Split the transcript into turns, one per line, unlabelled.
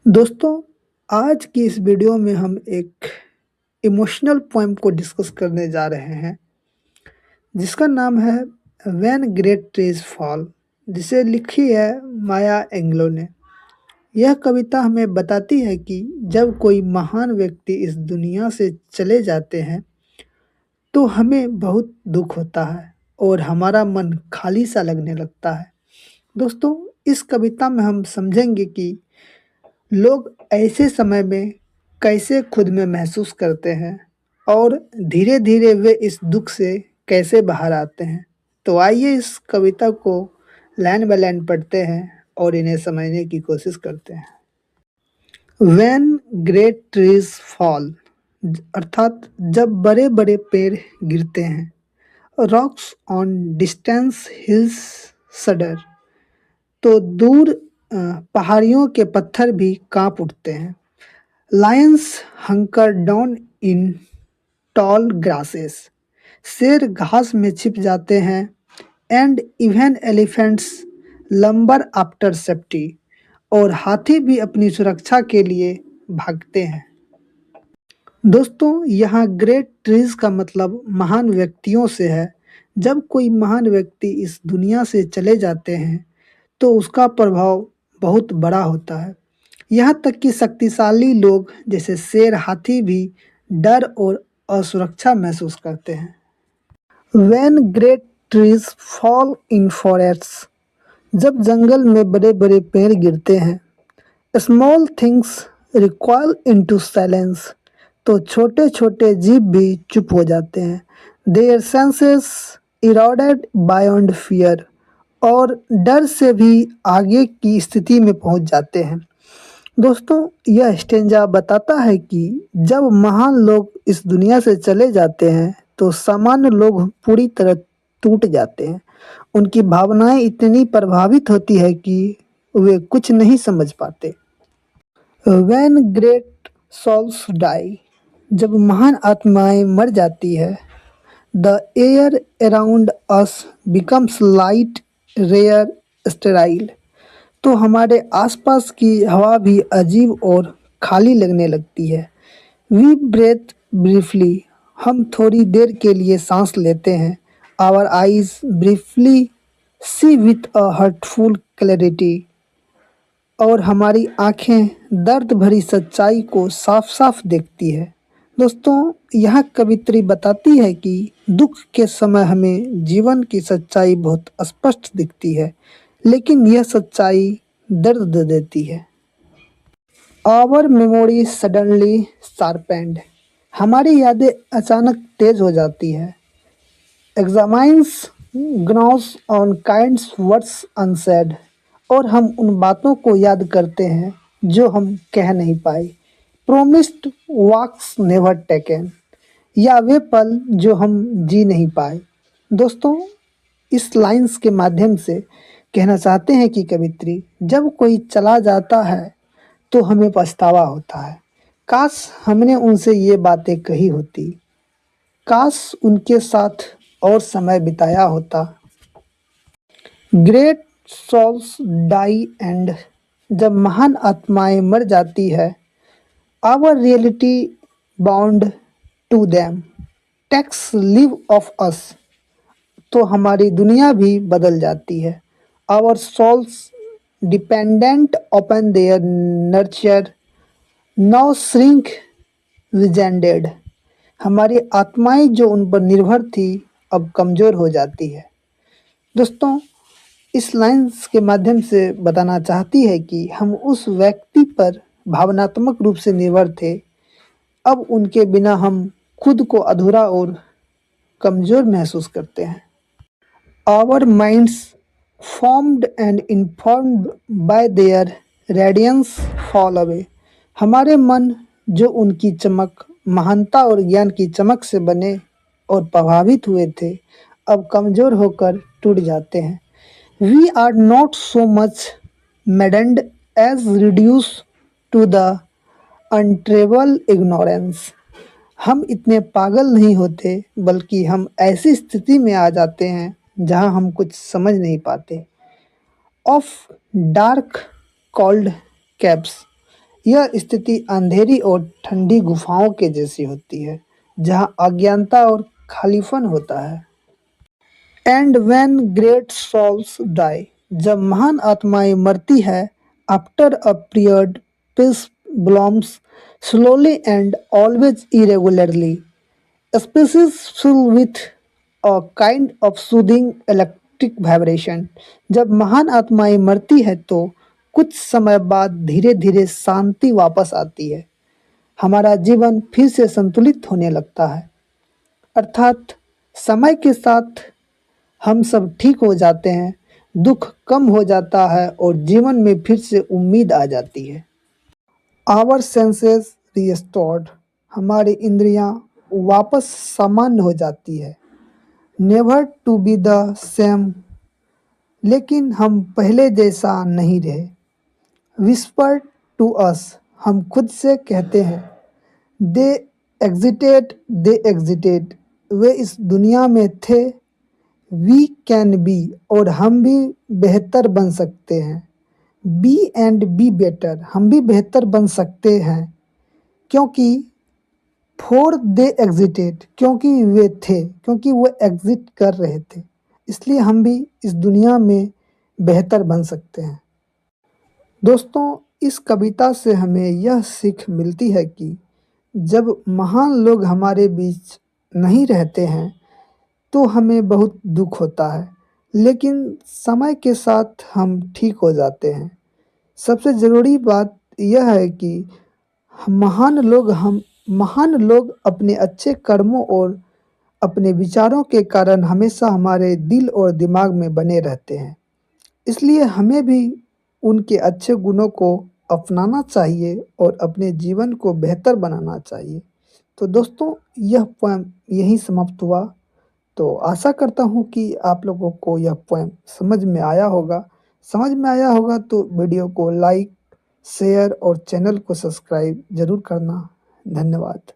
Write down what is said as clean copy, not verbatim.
दोस्तों, आज की इस वीडियो में हम एक इमोशनल पोएम को डिस्कस करने जा रहे हैं, जिसका नाम है व्हेन ग्रेट ट्रीज फॉल, जिसे लिखी है माया एंग्लो ने। यह कविता हमें बताती है कि जब कोई महान व्यक्ति इस दुनिया से चले जाते हैं, तो हमें बहुत दुख होता है और हमारा मन खाली सा लगने लगता है। दोस्तों, इस कविता में हम समझेंगे कि लोग ऐसे समय में कैसे खुद में महसूस करते हैं और धीरे-धीरे वे इस दुःख से कैसे बाहर आते हैं। तो आइए इस कविता को लाइन बाय लाइन पढ़ते हैं और इन्हें समझने की कोशिश करते हैं। व्हेन ग्रेट ट्रीज फॉल अर्थात जब बड़े-बड़े पेड़ गिरते हैं। Rocks on distance hills shudder, तो दूर पहाड़ियों के पत्थर भी काँप उठते हैं। Lions hunker down in tall grasses, शेर घास में छिप जाते हैं। And even elephants lumber after safety, और हाथी भी अपनी सुरक्षा के लिए भागते हैं। दोस्तों, यहाँ ग्रेट ट्रीज का मतलब महान व्यक्तियों से है। जब कोई महान व्यक्ति इस दुनिया से चले जाते हैं, तो उसका प्रभाव बहुत बड़ा होता है। यहाँ तक कि शक्तिशाली लोग जैसे शेर, हाथी भी डर और असुरक्षा महसूस करते हैं। When great trees fall in forests, जब जंगल में बड़े-बड़े पेड़ गिरते हैं। Small things recoil into silence, तो छोटे-छोटे जीव भी चुप हो जाते हैं। Their senses eroded beyond fear, और डर से भी आगे की स्थिति में पहुंच जाते हैं। दोस्तों, यह स्टेंजा बताता है कि जब महान लोग इस दुनिया से चले जाते हैं, तो सामान्य लोग पूरी तरह टूट जाते हैं। उनकी भावनाएं इतनी प्रभावित होती है कि वे कुछ नहीं समझ पाते। व्हेन ग्रेट सोल्स डाई, जब महान आत्माएं मर जाती है। The air around us becomes light, rare, sterile, तो हमारे आसपास की हवा भी अजीब और खाली लगने लगती है। वी ब्रेथ ब्रीफली, हम थोड़ी देर के लिए सांस लेते हैं। Our eyes briefly see with a hurtful clarity, और हमारी आंखें दर्द भरी सच्चाई को साफ साफ देखती है। दोस्तों, यह कवित्री बताती है कि दुख के समय हमें जीवन की सच्चाई बहुत स्पष्ट दिखती है, लेकिन यह सच्चाई दर्द दे देती है। आवर मेमोरी सडनली शार्पेंड, हमारी यादें अचानक तेज हो जाती है। एग्जामाइंस ग्नॉस ऑन काइंड्स वर्ड्स अनसेड, और हम उन बातों को याद करते हैं जो हम कह नहीं पाए। प्रोमिस्ड वॉक्स नेवर टेकन, या वे पल जो हम जी नहीं पाए। दोस्तों, इस लाइंस के माध्यम से कहना चाहते हैं कि कवित्री, जब कोई चला जाता है तो हमें पछतावा होता है। काश हमने उनसे ये बातें कही होती, काश उनके साथ और समय बिताया होता। ग्रेट सोल्स डाई एंड, जब महान आत्माएं मर जाती है। Our reality bound to them takes leave of us, तो हमारी दुनिया भी बदल जाती है। Our souls dependent upon their nurture now shrink wizened, हमारी आत्माएं जो उन पर निर्भर थी अब कमज़ोर हो जाती है। दोस्तों, इस लाइन्स के माध्यम से बताना चाहती है कि हम उस व्यक्ति पर भावनात्मक रूप से निर्भर थे, अब उनके बिना हम खुद को अधूरा और कमज़ोर महसूस करते हैं। Our minds formed and informed by their radiance fall away, हमारे मन जो उनकी चमक, महानता और ज्ञान की चमक से बने और प्रभावित हुए थे, अब कमज़ोर होकर टूट जाते हैं। We are not so much maddened as reduce to the unutterable ignorance, हम इतने पागल नहीं होते, बल्कि हम ऐसी स्थिति में आ जाते हैं जहां हम कुछ समझ नहीं पाते। ऑफ डार्क कॉल्ड कैब्स, यह स्थिति अंधेरी और ठंडी गुफाओं के जैसी होती है, जहाँ अज्ञानता और खालीपन होता है। And when great souls die, जब महान आत्माएं मरती है, after a period peace blooms slowly and always irregularly, species fill with a kind of soothing electric vibration। जब महान आत्माएं मरती है तो कुछ समय बाद धीरे धीरे शांति वापस आती है, हमारा जीवन फिर से संतुलित होने लगता है। अर्थात समय के साथ हम सब ठीक हो जाते हैं, दुख कम हो जाता है और जीवन में फिर से उम्मीद आ जाती है। आवर सेंसेस रिस्टोर्ड, हमारी इंद्रियां वापस सामान्य हो जाती है। Never to be the same, लेकिन हम पहले जैसा नहीं रहे। विस्पर टू अस, हम खुद से कहते हैं। दे एग्जिटेड, वे इस दुनिया में थे। वी कैन बी, और हम भी बेहतर बन सकते हैं। बी एंड बी बेटर, हम भी बेहतर बन सकते हैं। क्योंकि फॉर दे एग्जिटेड, क्योंकि वे थे, क्योंकि वो एग्जिट कर रहे थे, इसलिए हम भी इस दुनिया में बेहतर बन सकते हैं। दोस्तों, इस कविता से हमें यह सीख मिलती है कि जब महान लोग हमारे बीच नहीं रहते हैं तो हमें बहुत दुख होता है, लेकिन समय के साथ हम ठीक हो जाते हैं। सबसे ज़रूरी बात यह है कि महान लोग अपने अच्छे कर्मों और अपने विचारों के कारण हमेशा हमारे दिल और दिमाग में बने रहते हैं। इसलिए हमें भी उनके अच्छे गुणों को अपनाना चाहिए और अपने जीवन को बेहतर बनाना चाहिए। तो दोस्तों, यह पोएम यहीं समाप्त हुआ। तो आशा करता हूँ कि आप लोगों को यह पोएम समझ में आया होगा। समझ में आया होगा तो वीडियो को लाइक, शेयर और चैनल को सब्सक्राइब ज़रूर करना। धन्यवाद।